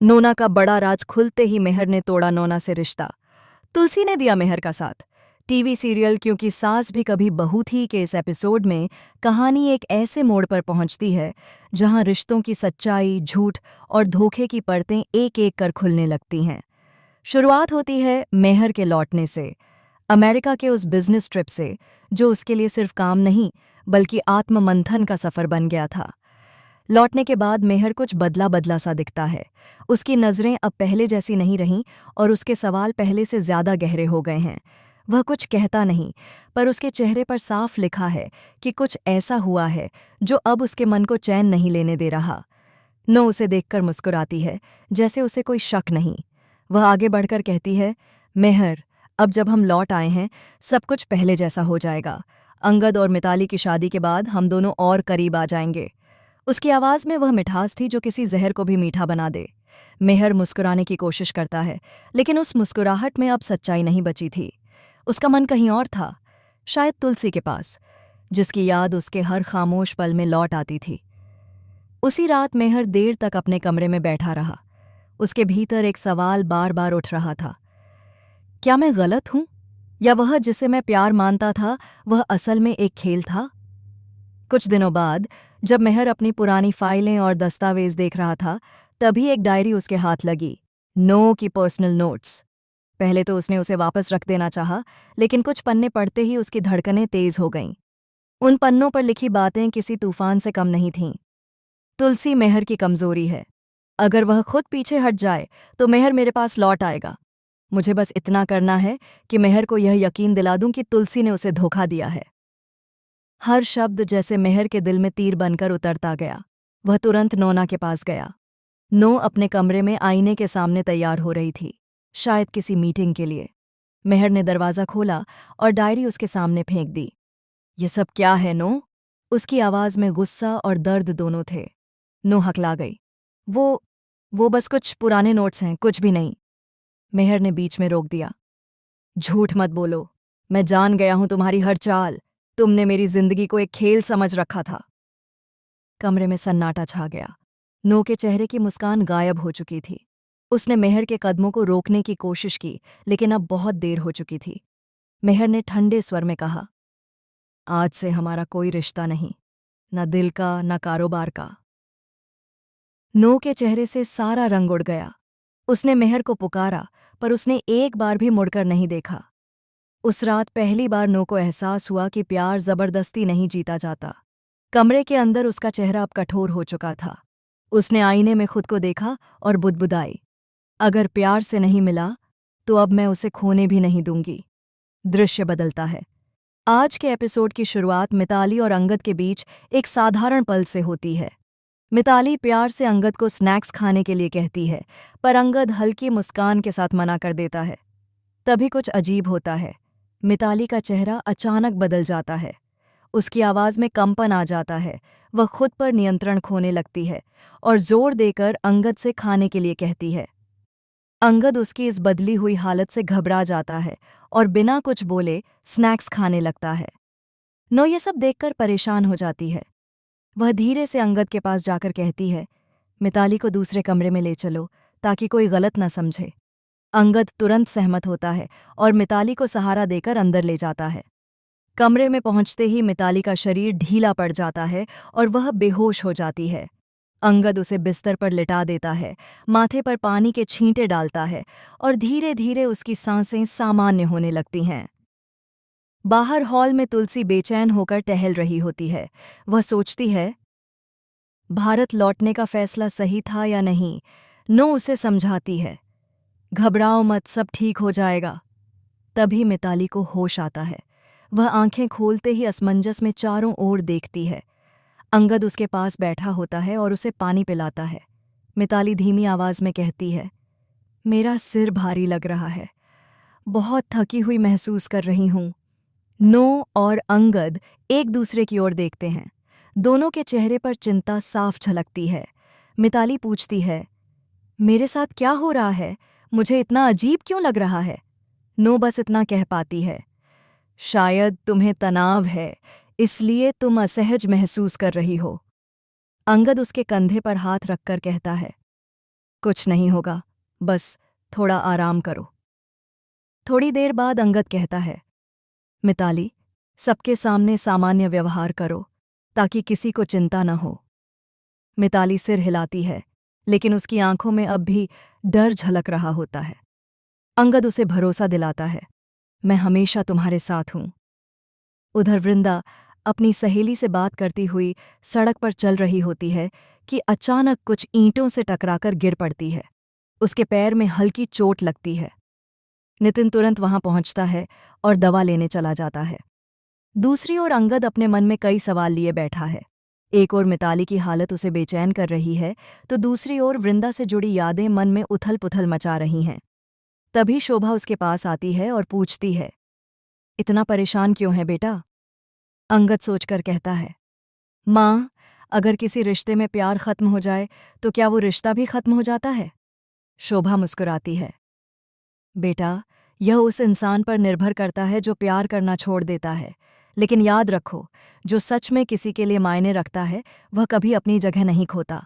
नोना का बड़ा राज खुलते ही मेहर ने तोड़ा नोना से रिश्ता। तुलसी ने दिया मेहर का साथ। टीवी सीरियल क्योंकि सास भी कभी बहू थी के इस एपिसोड में कहानी एक ऐसे मोड़ पर पहुंचती है जहां रिश्तों की सच्चाई, झूठ और धोखे की परतें एक एक कर खुलने लगती हैं। शुरुआत होती है मेहर के लौटने से, अमेरिका के उस बिजनेस ट्रिप से जो उसके लिए सिर्फ काम नहीं बल्कि आत्ममंथन का सफर बन गया था। लौटने के बाद मेहर कुछ बदला बदला सा दिखता है। उसकी नज़रें अब पहले जैसी नहीं रहीं और उसके सवाल पहले से ज़्यादा गहरे हो गए हैं। वह कुछ कहता नहीं, पर उसके चेहरे पर साफ लिखा है कि कुछ ऐसा हुआ है जो अब उसके मन को चैन नहीं लेने दे रहा। नो उसे देखकर मुस्कुराती है, जैसे उसे कोई शक नहीं। वह आगे बढ़कर कहती है, मेहर, अब जब हम लौट आए हैं सब कुछ पहले जैसा हो जाएगा। अंगद और मिताली की शादी के बाद हम दोनों और करीब आ जाएंगे। उसकी आवाज़ में वह मिठास थी जो किसी जहर को भी मीठा बना दे। मेहर मुस्कुराने की कोशिश करता है, लेकिन उस मुस्कुराहट में अब सच्चाई नहीं बची थी। उसका मन कहीं और था, शायद तुलसी के पास, जिसकी याद उसके हर खामोश पल में लौट आती थी। उसी रात मेहर देर तक अपने कमरे में बैठा रहा। उसके भीतर एक सवाल बार बार उठ रहा था, क्या मैं गलत हूं, या वह जिसे मैं प्यार मानता था वह असल में एक खेल था। कुछ दिनों बाद जब मेहर अपनी पुरानी फाइलें और दस्तावेज देख रहा था, तभी एक डायरी उसके हाथ लगी। नो की पर्सनल नोट्स। पहले तो उसने उसे वापस रख देना चाहा, लेकिन कुछ पन्ने पढ़ते ही उसकी धड़कनें तेज हो गईं। उन पन्नों पर लिखी बातें किसी तूफान से कम नहीं थीं। तुलसी मेहर की कमजोरी है। अगर वह खुद पीछे हट जाए तो मेहर मेरे पास लौट आएगा। मुझे बस इतना करना है कि मेहर को यह यकीन दिला दूं कि तुलसी ने उसे धोखा दिया है। हर शब्द जैसे मेहर के दिल में तीर बनकर उतरता गया। वह तुरंत नोना के पास गया। नो अपने कमरे में आईने के सामने तैयार हो रही थी, शायद किसी मीटिंग के लिए। मेहर ने दरवाज़ा खोला और डायरी उसके सामने फेंक दी। ये सब क्या है नो? उसकी आवाज़ में गुस्सा और दर्द दोनों थे। नो हकला गई। वो बस कुछ पुराने नोट्स हैं, कुछ भी नहीं। मेहर ने बीच में रोक दिया। झूठ मत बोलो, मैं जान गया हूं तुम्हारी हर चाल। तुमने मेरी जिंदगी को एक खेल समझ रखा था। कमरे में सन्नाटा छा गया। नो के चेहरे की मुस्कान गायब हो चुकी थी। उसने मेहर के कदमों को रोकने की कोशिश की, लेकिन अब बहुत देर हो चुकी थी। मेहर ने ठंडे स्वर में कहा, आज से हमारा कोई रिश्ता नहीं, न दिल का न कारोबार का। नो के चेहरे से सारा रंग उड़ गया। उसने मेहर को पुकारा, पर उसने एक बार भी मुड़कर नहीं देखा। उस रात पहली बार नो को एहसास हुआ कि प्यार जबरदस्ती नहीं जीता जाता। कमरे के अंदर उसका चेहरा अब कठोर हो चुका था। उसने आईने में खुद को देखा और बुदबुदाई, अगर प्यार से नहीं मिला तो अब मैं उसे खोने भी नहीं दूंगी। दृश्य बदलता है। आज के एपिसोड की शुरुआत मिताली और अंगद के बीच एक साधारण पल से होती है। मिताली प्यार से अंगद को स्नैक्स खाने के लिए कहती है, पर अंगद हल्की मुस्कान के साथ मना कर देता है। तभी कुछ अजीब होता है। मिताली का चेहरा अचानक बदल जाता है। उसकी आवाज़ में कंपन आ जाता है। वह खुद पर नियंत्रण खोने लगती है और जोर देकर अंगद से खाने के लिए कहती है। अंगद उसकी इस बदली हुई हालत से घबरा जाता है और बिना कुछ बोले स्नैक्स खाने लगता है। नो ये सब देखकर परेशान हो जाती है। वह धीरे से अंगद के पास जाकर कहती है, मिताली को दूसरे कमरे में ले चलो ताकि कोई गलत न समझे। अंगद तुरंत सहमत होता है और मिताली को सहारा देकर अंदर ले जाता है। कमरे में पहुंचते ही मिताली का शरीर ढीला पड़ जाता है और वह बेहोश हो जाती है। अंगद उसे बिस्तर पर लिटा देता है, माथे पर पानी के छींटे डालता है और धीरे धीरे उसकी सांसें सामान्य होने लगती हैं। बाहर हॉल में तुलसी बेचैन होकर टहल रही होती है। वह सोचती है, भारत लौटने का फैसला सही था या नहीं। नो उसे समझाती है, घबराओ मत, सब ठीक हो जाएगा। तभी मिताली को होश आता है। वह आंखें खोलते ही असमंजस में चारों ओर देखती है। अंगद उसके पास बैठा होता है और उसे पानी पिलाता है। मिताली धीमी आवाज में कहती है, मेरा सिर भारी लग रहा है, बहुत थकी हुई महसूस कर रही हूं। नो और अंगद एक दूसरे की ओर देखते हैं। दोनों के चेहरे पर चिंता साफ झलकती है। मिताली पूछती है, मेरे साथ क्या हो रहा है, मुझे इतना अजीब क्यों लग रहा है। नो बस इतना कह पाती है, शायद तुम्हें तनाव है, इसलिए तुम असहज महसूस कर रही हो। अंगद उसके कंधे पर हाथ रखकर कहता है, कुछ नहीं होगा, बस थोड़ा आराम करो। थोड़ी देर बाद अंगद कहता है, मिताली, सबके सामने सामान्य व्यवहार करो ताकि किसी को चिंता न हो। मिताली सिर हिलाती है, लेकिन उसकी आंखों में अब भी डर झलक रहा होता है। अंगद उसे भरोसा दिलाता है, मैं हमेशा तुम्हारे साथ हूं। उधर वृंदा अपनी सहेली से बात करती हुई सड़क पर चल रही होती है कि अचानक कुछ ईंटों से टकराकर गिर पड़ती है। उसके पैर में हल्की चोट लगती है। नितिन तुरंत वहां पहुंचता है और दवा लेने चला जाता है। दूसरी ओर अंगद अपने मन में कई सवाल लिए बैठा है। एक ओर मिताली की हालत उसे बेचैन कर रही है, तो दूसरी ओर वृंदा से जुड़ी यादें मन में उथल पुथल मचा रही हैं। तभी शोभा उसके पास आती है और पूछती है, इतना परेशान क्यों है बेटा? अंगद सोचकर कहता है, माँ, अगर किसी रिश्ते में प्यार खत्म हो जाए तो क्या वो रिश्ता भी खत्म हो जाता है? शोभा मुस्कुराती है, बेटा, यह उस इंसान पर निर्भर करता है जो प्यार करना छोड़ देता है। लेकिन याद रखो, जो सच में किसी के लिए मायने रखता है वह कभी अपनी जगह नहीं खोता।